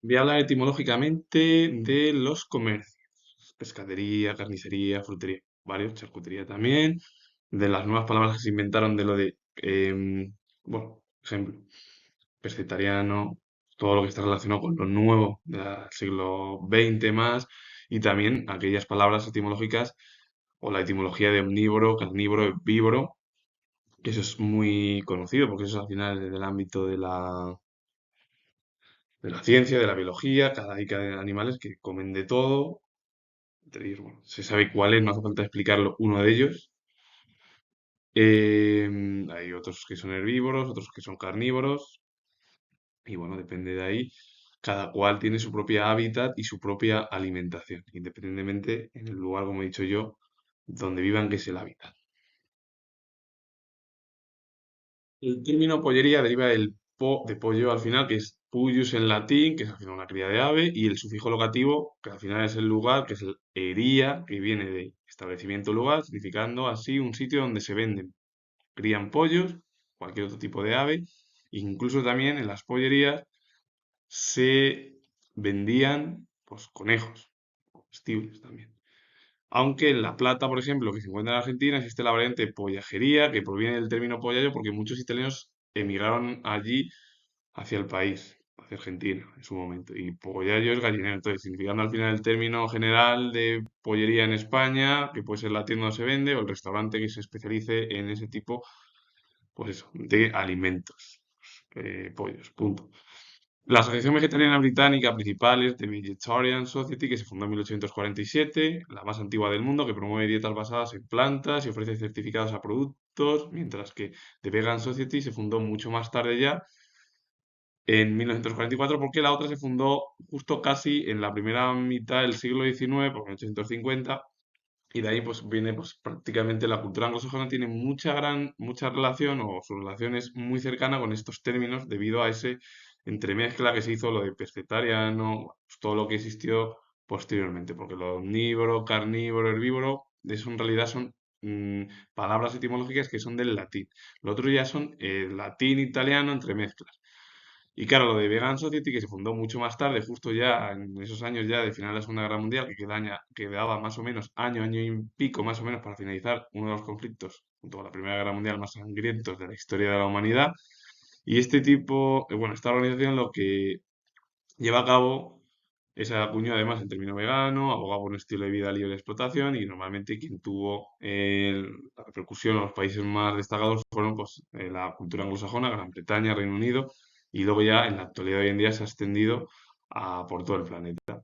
Voy a hablar etimológicamente de los comercios. Pescadería, carnicería, frutería, varios, charcutería también. De las nuevas palabras que se inventaron de lo de, bueno, ejemplo, pescetariano, todo lo que está relacionado con lo nuevo del siglo XX más, y también aquellas palabras etimológicas o la etimología de omnívoro, carnívoro, herbívoro, que eso es muy conocido porque eso es al final del ámbito de la ciencia, de la biología, hay cada animales que comen de todo, entre ellos, bueno, se sabe cuál es, no hace falta explicarlo, uno de ellos. Hay otros que son herbívoros, otros que son carnívoros, y bueno, depende de ahí. Cada cual tiene su propia hábitat y su propia alimentación, independientemente en el lugar, como he dicho yo, donde vivan, que es el hábitat. El término pollería deriva del de pollo al final, que es puyus en latín, que es al final una cría de ave, y el sufijo locativo, que al final es el lugar, que es el ería, que viene de establecimiento lugar, significando así un sitio donde se venden, crían pollos, cualquier otro tipo de ave, incluso también en las pollerías se vendían pues conejos, comestibles también. Aunque en La Plata, por ejemplo, que se encuentra en Argentina, existe la variante pollajería, que proviene del término pollaio porque muchos italianos emigraron allí hacia el país, hacia Argentina, en su momento. Y pollaio es gallinero, entonces, significando al final el término general de pollería en España, que puede ser la tienda donde se vende o el restaurante que se especialice en ese tipo, pues eso, de alimentos, pollos, punto. La Asociación Vegetariana Británica principal es The Vegetarian Society, que se fundó en 1847, la más antigua del mundo, que promueve dietas basadas en plantas y ofrece certificados a productos, mientras que The Vegan Society se fundó mucho más tarde ya, en 1944, porque la otra se fundó justo casi en la primera mitad del siglo XIX, por 1850, y de ahí pues viene pues prácticamente la cultura anglosajona tiene mucha relación o su relación es muy cercana con estos términos debido a ese entremezcla que se hizo lo de pescetariano, pues, todo lo que existió posteriormente, porque lo omnívoro, carnívoro, herbívoro, eso en realidad son mm, palabras etimológicas que son del latín. Lo otro ya son latín, italiano, entremezclas. Y claro, lo de Vegan Society, que se fundó mucho más tarde, justo ya en esos años ya de final de la Segunda Guerra Mundial, quedaba más o menos año y pico más o menos para finalizar uno de los conflictos, junto con la Primera Guerra Mundial más sangrientos de la historia de la humanidad. Y este tipo, bueno, esta organización lo que lleva a cabo es acuñó además el término vegano, abogaba por un estilo de vida libre de explotación y normalmente quien tuvo la repercusión en los países más destacados fueron pues, la cultura anglosajona, Gran Bretaña, Reino Unido y luego ya en la actualidad hoy en día se ha extendido por todo el planeta.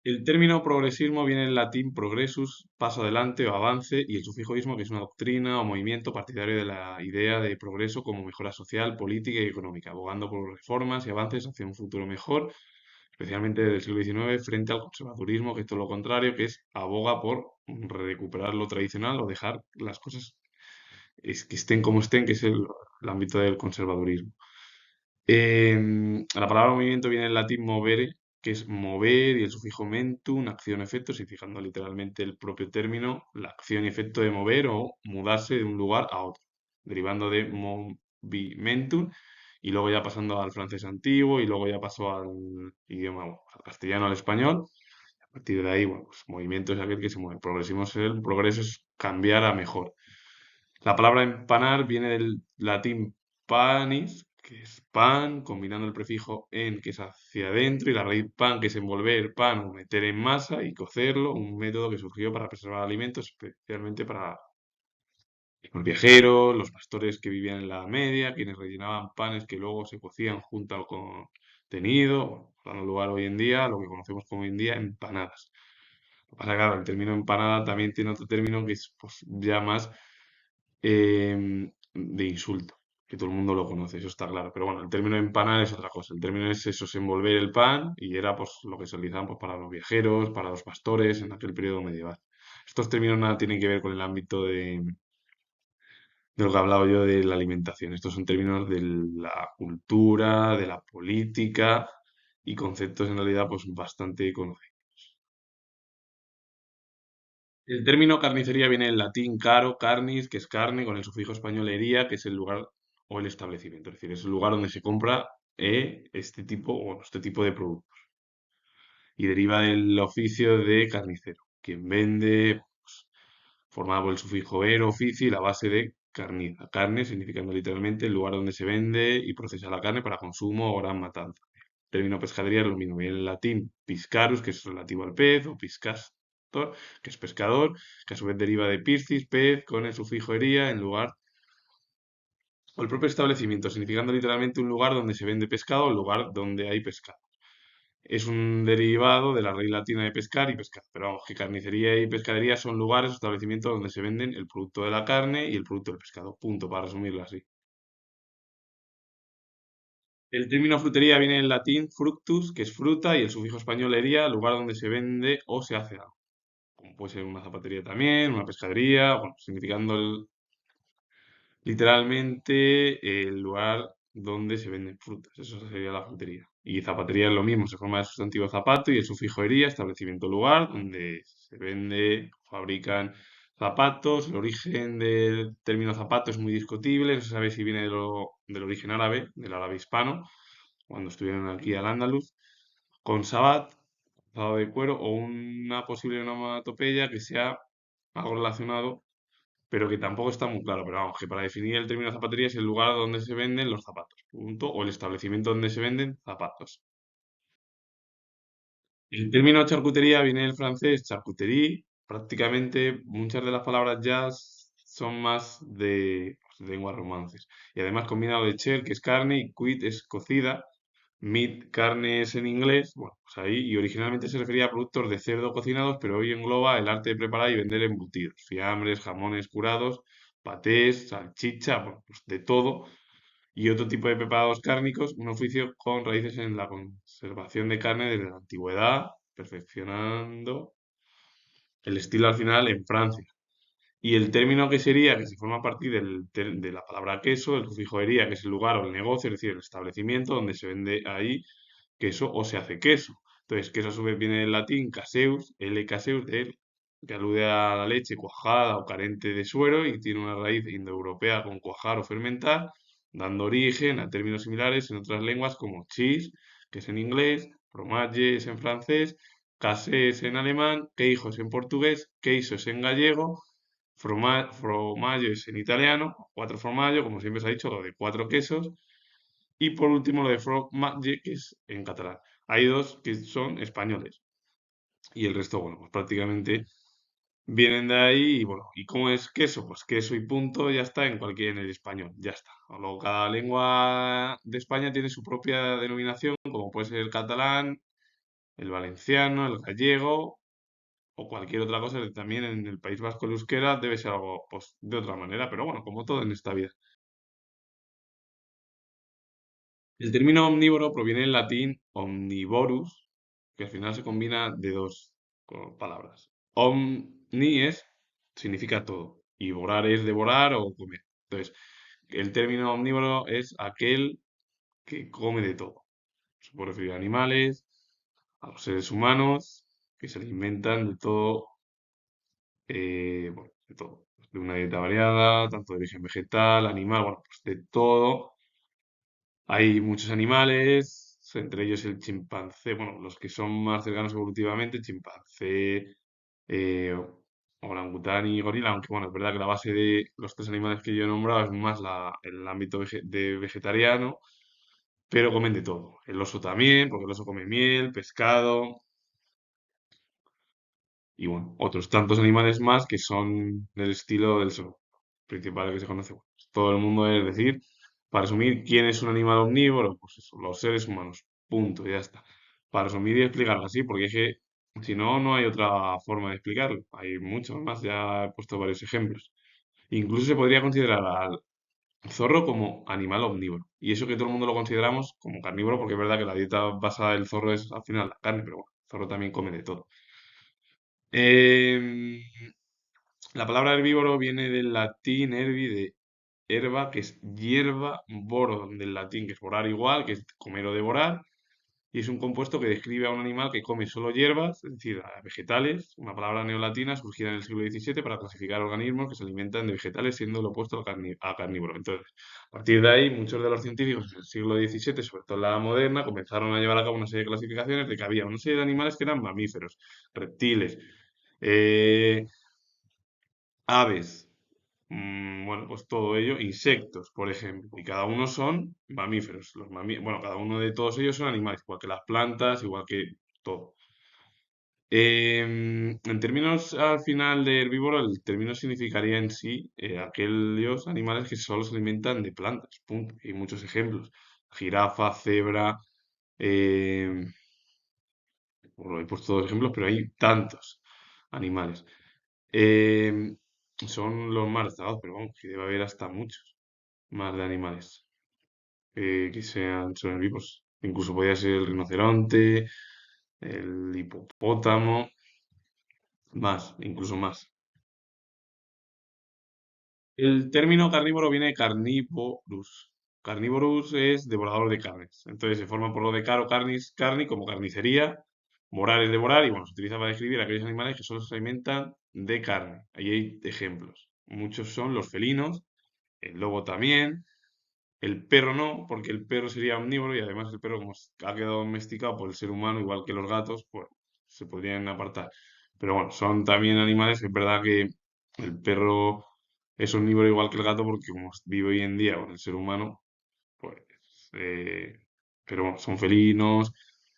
El término progresismo viene del latín progressus, paso adelante o avance, y el sufijo ismo, que es una doctrina o movimiento partidario de la idea de progreso como mejora social, política y económica, abogando por reformas y avances hacia un futuro mejor, especialmente desde el siglo XIX, frente al conservadurismo, que es todo lo contrario, que es aboga por recuperar lo tradicional o dejar las cosas que estén como estén, que es el ámbito del conservadurismo. La palabra movimiento viene del latín movere, que es mover, y el sufijo mentum, acción-efecto, significando literalmente el propio término, la acción y efecto de mover o mudarse de un lugar a otro, derivando de movimentum, y luego ya pasando al francés antiguo, y luego ya pasó al idioma, bueno, al castellano, al español. A partir de ahí, bueno, pues movimiento es aquel que se mueve. Progresismo es el progreso es cambiar a mejor. La palabra empanar viene del latín panis, que es pan, combinando el prefijo en, que es hacia adentro, y la raíz pan, que es envolver pan o meter en masa y cocerlo, un método que surgió para preservar alimentos, especialmente para los viajeros, los pastores que vivían en la Edad Media, quienes rellenaban panes que luego se cocían junto al contenido, bueno, dando lugar hoy en día a lo que conocemos como hoy en día empanadas. Lo que pasa es que, claro, el término empanada también tiene otro término que es pues, ya más de insulto, que todo el mundo lo conoce, eso está claro. Pero bueno, el término empanar es otra cosa. El término es eso, es envolver el pan y era pues lo que se utilizaban pues, para los viajeros, para los pastores en aquel periodo medieval. Estos términos nada tienen que ver con el ámbito de lo que he hablado yo de la alimentación. Estos son términos de la cultura, de la política y conceptos en realidad pues bastante conocidos. El término carnicería viene del latín caro, carnis, que es carne, con el sufijo español ería, que es el lugar o el establecimiento. Es decir, es el lugar donde se compra este tipo de productos. Y deriva del oficio de carnicero, quien vende, pues, formado por el sufijo er, oficio y la base de carniza. Carne significando literalmente el lugar donde se vende y procesa la carne para consumo o gran matanza. El término pescadería es lo mismo, viene en latín piscarus, que es relativo al pez, o piscastor, que es pescador, que a su vez deriva de piscis, pez, con el sufijo ería, en lugar, o el propio establecimiento, significando literalmente un lugar donde se vende pescado o lugar donde hay pescado. Es un derivado de la raíz latina de pescar y pescar, pero vamos, que carnicería y pescadería son lugares o establecimientos donde se venden el producto de la carne y el producto del pescado. Punto, para resumirlo así. El término frutería viene del latín fructus, que es fruta, y el sufijo español ería, lugar donde se vende o se hace algo. Como puede ser una zapatería también, una pescadería, bueno, significando literalmente el lugar donde se venden frutas. Eso sería la frutería. Y zapatería es lo mismo, se forma el sustantivo zapato y el sufijo ería, establecimiento lugar donde se vende, fabrican zapatos. El origen del término zapato es muy discutible, no se sabe si viene del origen árabe, del árabe hispano, cuando estuvieron aquí al Andaluz, con sabat, calzado de cuero, o una posible onomatopeya que sea algo relacionado pero que tampoco está muy claro. Pero vamos, que para definir el término zapatería es el lugar donde se venden los zapatos, punto, o el establecimiento donde se venden zapatos. El término charcutería viene del francés charcuterie. Prácticamente muchas de las palabras ya son más de, pues, de lenguas romances. Y además combina lo de cher, que es carne, y cuit es cocida. Meat, carne es en inglés, bueno, pues ahí, y originalmente se refería a productos de cerdo cocinados, pero hoy engloba el arte de preparar y vender embutidos, fiambres, jamones curados, patés, salchicha, bueno, pues de todo, y otro tipo de preparados cárnicos, un oficio con raíces en la conservación de carne desde la antigüedad, perfeccionando el estilo al final en Francia. Y el término que sería, que se forma a partir de la palabra queso, el sufijo ería, que es el lugar o el negocio, es decir, el establecimiento donde se vende ahí queso o se hace queso. Entonces, queso a su vez viene del latín caseus, L caseus, que alude a la leche cuajada o carente de suero y tiene una raíz indoeuropea con cuajar o fermentar, dando origen a términos similares en otras lenguas como cheese, que es en inglés, fromage es en francés, casé es en alemán, queijo es en portugués, queijo es en gallego, formaggio es en italiano, cuatro formaggio, como siempre se ha dicho, lo de cuatro quesos, y por último lo de fromage, que es en catalán. Hay dos que son españoles y el resto, bueno, pues prácticamente vienen de ahí y bueno, ¿y cómo es queso? Pues queso y punto, ya está en el español, ya está. Luego cada lengua de España tiene su propia denominación, como puede ser el catalán, el valenciano, el gallego o cualquier otra cosa. También en el País Vasco el euskera debe ser algo pues, de otra manera, pero bueno, como todo en esta vida. El término omnívoro proviene del latín omnivorus, que al final se combina de dos palabras. Omni significa todo, y vorar es devorar o comer. Entonces, el término omnívoro es aquel que come de todo. Se puede referir a animales, a los seres humanos, que se alimentan de todo, bueno, de todo. De una dieta variada, tanto de origen vegetal, animal, bueno, pues de todo. Hay muchos animales, entre ellos el chimpancé, bueno, los que son más cercanos evolutivamente, chimpancé, eh, orangután y gorila, aunque bueno, es verdad que la base de los tres animales que yo he nombrado es más el ámbito de vegetariano, pero comen de todo. El oso también, porque el oso come miel, pescado, y bueno, otros tantos animales más que son del estilo del zoo principal que se conoce. Bueno, pues todo el mundo es decir, para resumir, ¿quién es un animal omnívoro? Pues eso, los seres humanos. Punto, ya está. Para resumir y explicarlo así, porque es que si no, no hay otra forma de explicarlo. Hay muchos más, ya he puesto varios ejemplos. Incluso se podría considerar al zorro como animal omnívoro. Y eso que todo el mundo lo consideramos como carnívoro, porque es verdad que la dieta basada del zorro es al final la carne, pero bueno, el zorro también come de todo. Em, la palabra herbívoro viene del latín herbi de herba, que es hierba, boro del latín, que es vorar igual, que es comer o devorar, y es un compuesto que describe a un animal que come solo hierbas, es decir, vegetales, una palabra neolatina surgida en el siglo XVII para clasificar organismos que se alimentan de vegetales, siendo lo opuesto a carnívoro. Entonces, a partir de ahí, muchos de los científicos en el siglo XVII, sobre todo en la edad moderna, comenzaron a llevar a cabo una serie de clasificaciones de que había una serie de animales que eran mamíferos, reptiles, eh, aves, bueno, pues todo ello, insectos, por ejemplo, y cada uno son mamíferos. Bueno, cada uno de todos ellos son animales, igual que las plantas, igual que todo. En términos al final de herbívoro, el término significaría en sí aquellos animales que solo se alimentan de plantas, punto. Hay muchos ejemplos. Jirafa, cebra, em, bueno, he puesto dos ejemplos, pero hay tantos animales. Em, Son los más destacados, pero vamos, que debe haber hasta muchos más de animales que son herbívoros. Incluso podría ser el rinoceronte, el hipopótamo, más, incluso más. El término carnívoro viene de carnivorus. Carnivorus es devorador de carnes. Entonces se forma por lo de caro, carnis, carni, como carnicería. Morar es devorar y bueno, se utiliza para describir aquellos animales que solo se alimentan de carne. Ahí hay ejemplos. Muchos son los felinos, el lobo también, el perro no, porque el perro sería omnívoro y además el perro como ha quedado domesticado por el ser humano, igual que los gatos, pues se podrían apartar. Pero bueno, son también animales, es verdad que el perro es omnívoro igual que el gato porque como vive hoy en día con el ser humano, pues... eh, pero bueno, son felinos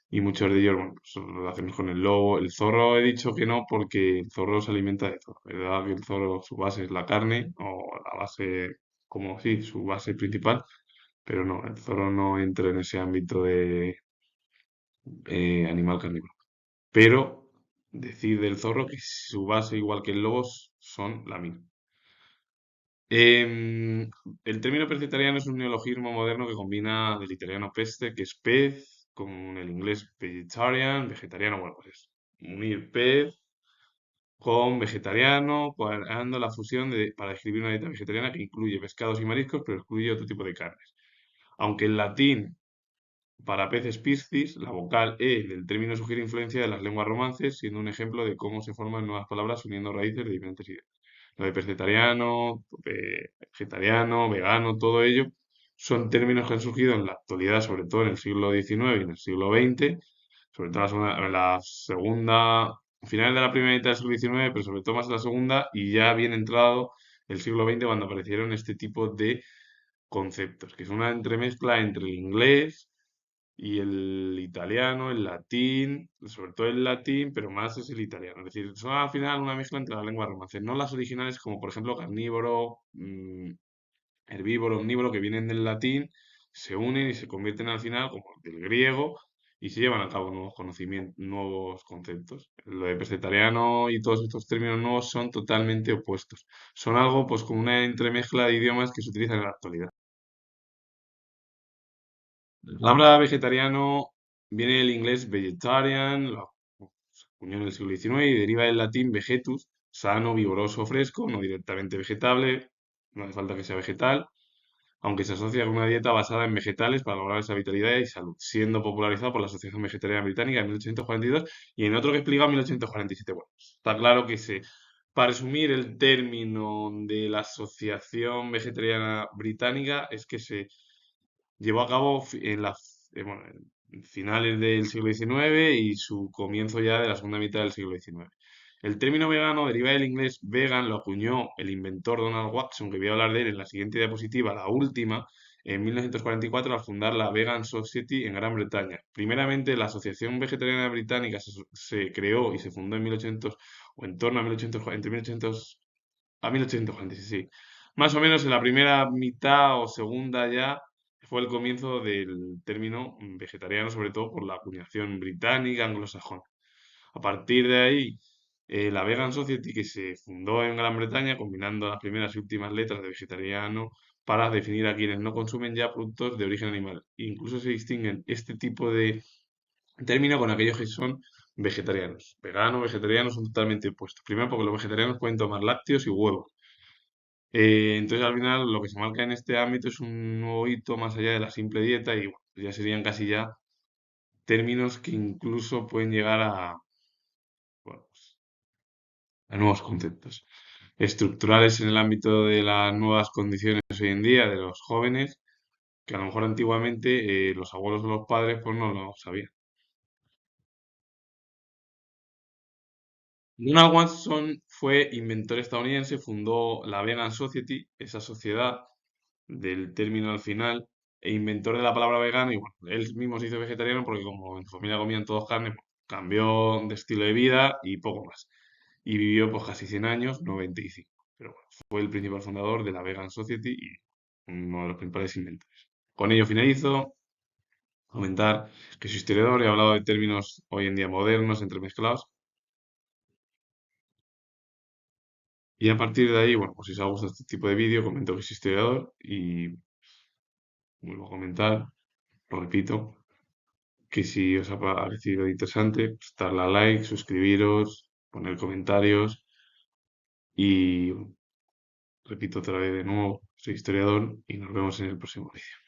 y muchos de ellos, bueno, pues, lo hacemos con el lobo. El zorro he dicho que no porque el zorro se alimenta de todo. Es verdad que el zorro su base es la carne o la base, como sí, su base principal, pero no, el zorro no entra en ese ámbito de animal carnívoro. Pero decir del zorro que su base, igual que el lobo, son la misma. Em, el término pescetariano es un neologismo moderno que combina del italiano peste, que es pez, con el inglés vegetarian, vegetariano, bueno, pues es unir pez con vegetariano, creando la fusión para describir una dieta vegetariana que incluye pescados y mariscos, pero excluye otro tipo de carnes. Aunque en latín para peces piscis, la vocal E del término sugiere influencia de las lenguas romances, siendo un ejemplo de cómo se forman nuevas palabras uniendo raíces de diferentes ideas. Lo de pescetariano, vegetariano, vegano, todo ello son términos que han surgido en la actualidad, sobre todo en el siglo XIX y en el siglo XX, sobre todo en la segunda, finales de la primera mitad del siglo XIX, pero sobre todo más en la segunda, y ya bien entrado el siglo XX cuando aparecieron este tipo de conceptos, que es una entremezcla entre el inglés y el italiano, el latín, sobre todo el latín, pero más es el italiano. Es decir, son al final una mezcla entre las lenguas romances, no las originales como por ejemplo carnívoro, herbívoro, omnívoro, que vienen del latín, se unen y se convierten al final como del griego y se llevan a cabo nuevos conocimientos, nuevos conceptos. Lo de pescetariano y todos estos términos nuevos son totalmente opuestos. Son algo pues como una entremezcla de idiomas que se utilizan en la actualidad. La palabra vegetariano viene del inglés vegetarian, se acuñó en el siglo XIX y deriva del latín vegetus, sano, vigoroso, fresco, no directamente vegetable, no hace falta que sea vegetal, aunque se asocia con una dieta basada en vegetales para lograr esa vitalidad y salud, siendo popularizado por la Asociación Vegetariana Británica en 1842 y en otro que explica en 1847. Bueno, está claro que para resumir el término de la Asociación Vegetariana Británica es que se llevó a cabo bueno, en finales del siglo XIX y su comienzo ya de la segunda mitad del siglo XIX. El término vegano deriva del inglés vegan, lo acuñó el inventor Donald Watson, que voy a hablar de él en la siguiente diapositiva, la última, en 1944 al fundar la Vegan Society en Gran Bretaña. Primeramente, la Asociación Vegetariana Británica se creó y se fundó en 1800 o en torno a 1800, entre 1800 a 1846, sí. Más o menos en la primera mitad o segunda ya fue el comienzo del término vegetariano, sobre todo por la acuñación británica, anglosajona. A partir de ahí, la Vegan Society, que se fundó en Gran Bretaña, combinando las primeras y últimas letras de vegetariano para definir a quienes no consumen ya productos de origen animal. Incluso se distinguen este tipo de término con aquellos que son vegetarianos. Veganos, vegetarianos son totalmente opuestos. Primero porque los vegetarianos pueden tomar lácteos y huevos. Entonces, al final, lo que se marca en este ámbito es un nuevo hito más allá de la simple dieta y bueno, ya serían casi ya términos que incluso pueden llegar bueno, pues, a nuevos conceptos estructurales en el ámbito de las nuevas condiciones hoy en día de los jóvenes, que a lo mejor antiguamente los abuelos o los padres pues no lo sabían. Donald Watson fue inventor estadounidense, fundó la Vegan Society, esa sociedad del término al final, e inventor de la palabra vegano, y bueno, él mismo se hizo vegetariano porque como en su familia comían todos carne, pues, cambió de estilo de vida y poco más. Y vivió pues casi 100 años, 95. Pero bueno, fue el principal fundador de la Vegan Society y uno de los principales inventores. Con ello finalizo, comentar que soy historiador, he hablado de términos hoy en día modernos, entremezclados, y a partir de ahí, bueno, pues si os ha gustado este tipo de vídeo, comento que soy historiador y vuelvo a comentar, lo repito, que si os ha parecido interesante, pues darle a like, suscribiros, poner comentarios y repito otra vez de nuevo, soy historiador y nos vemos en el próximo vídeo.